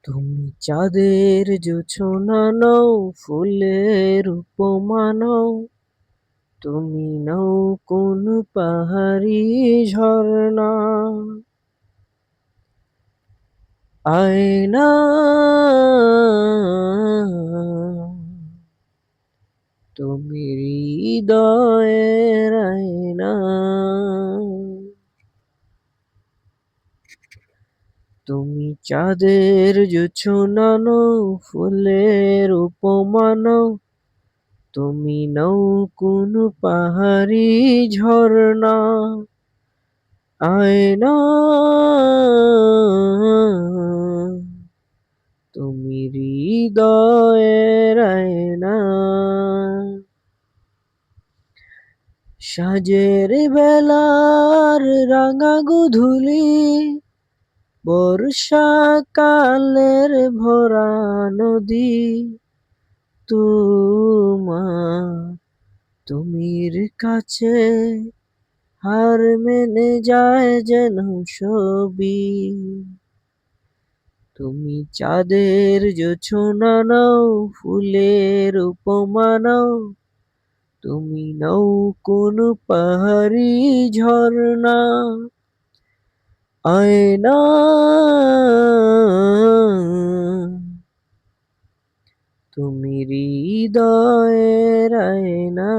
তুমি চাঁদের জোছনা নও, ফুলের উপমা নও, তুমি নও কোন পাহাড়ি ঝরনা। আয়না, তুমি হৃদয়ের আয়না। তুমি চাঁদের জোছনা নও, ফুলের উপমা নও, তুমি নও কোন পাহাড়ি ঝরনা। আয়না, তুমি হৃদয়ের আয়না। সাঁঝের বেলার রাঙা গোধূলি, বর্ষাকালের ভরা নদী, তোমার তুমির কাছে হার মেনে যায় যেন সবই। তুমি চাঁদের জোছনা নও, ফুলের উপমা নও, তুমি নও কোন পাহাড়ি ঝরনা। আয়না, তুমি হৃদয়ের আয়না।